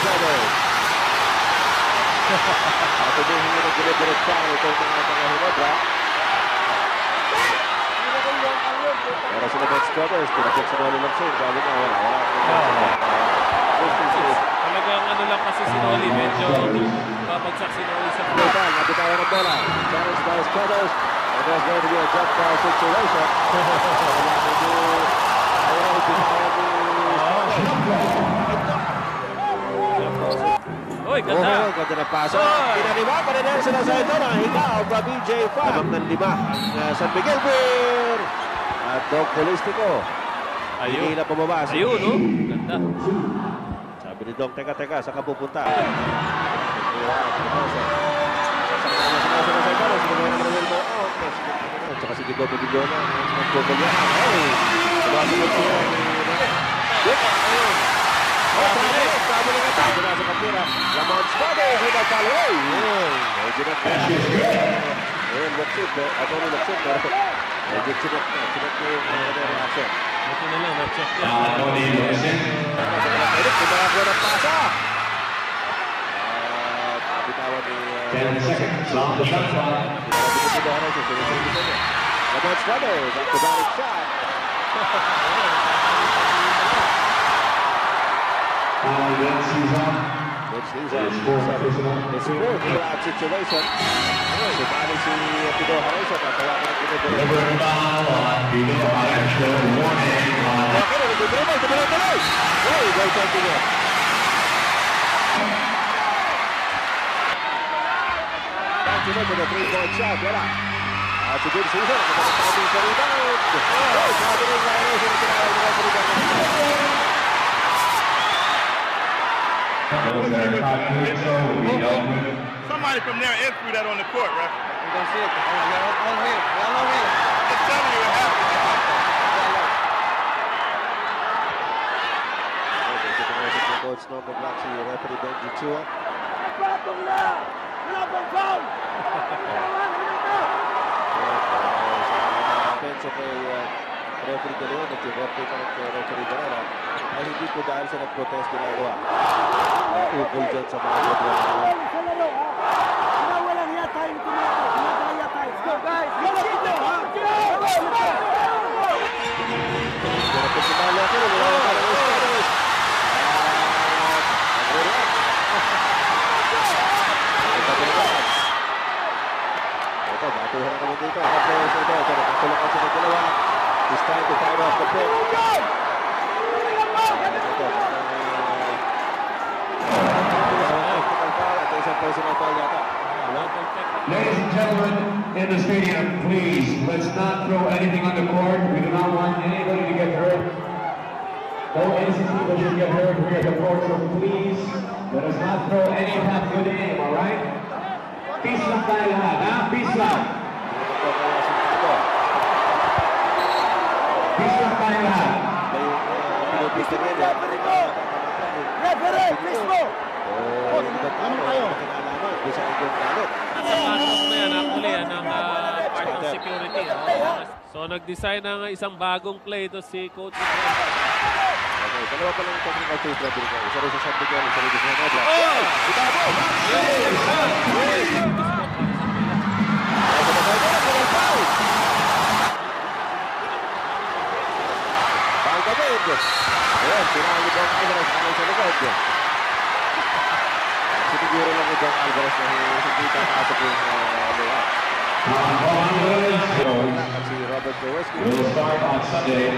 Brothers. At hindi na dire-diretsahan itong mga taga-Hinebra. Pero sila Benz Brothers, tinapit si Noli Lacson. Sabi nga, wala. Talagang ano lang kasi si Noli, medyo babagsak si Noli sa floor. Nabitawan ng bola. Challenge by his brothers. And there's going to be a jump ball situation. Uy, ganda. Ganda na pasa. Pinaniba pa rin sila sa ito. Nakahigaw pa BJ pa. Abang ng 5 ng San Miguel Beer. At Doc Polistico. Hindi na pumabas. Ayun, no? Ganda. Sabi ni Doc, teka, saan ka pupunta? Tsaka si Gigo Pagidona. Nagpupulyahan. Ay! Sumasagot siya. Sabi na sa kapira. Lamont Brothers with a follow. Medyo na pressure. Ayun, Luxit. Ako ni Luxit. Medyo chinek na yung reaction. Ito na lang, na-check na. Ako ni Luxit. Kumakakuha ng pasa. At bitawan ni 10 seconds on the shot clock. Lamont Brothers. Acrobatic shot. Vince Susan. It's fourth pull-out situation. Sumali si Pido Harrison. Delivering foul on Pido Harrison. Warning on. Tuloy! Hey, go taking it. Back with a three-point shot. Wala. That's a good season. Sabi sa rebound. Sabi rin na Somebody from there and threw that on the court, right? We don't see it. All here. All here. I'm just telling you it happened. Coach number black si referee Benji Chua. Penso kay referee De Leon at yung referee pa ng referee Barrera ay hindi po dahil sa nag-protest ginagawa. Ukol dyan sa mga problema. Batuhan naman dito. Tapos ito. Nakatulakan sa dalawa. It's time to fire off the pick. Ladies and gentlemen in the stadium, please, let's not throw anything on the court. We do not want anybody to get hurt. No innocent people should get hurt here at the court, so please, let us not throw any half good aim, all right? Peace lang tayo lahat, ha? Peace lang. Peace lang tayo lahat. Referee, please mo! Ano kayo? Sa pasok na yan, actually, yan ang part ng security. So, nag-design ng isang bagong play ito si Coach. Okay, dalawa pa lang yung technical two brother ko. Isa rin sa San Miguel, isa rin sa Hinebra. Ayan, pinahali Don Alvarez sa likod. Siniguro lang ni Don Alvarez na hindi kakasok yung layout. Si Robert Jaworski. We'll start on Sunday.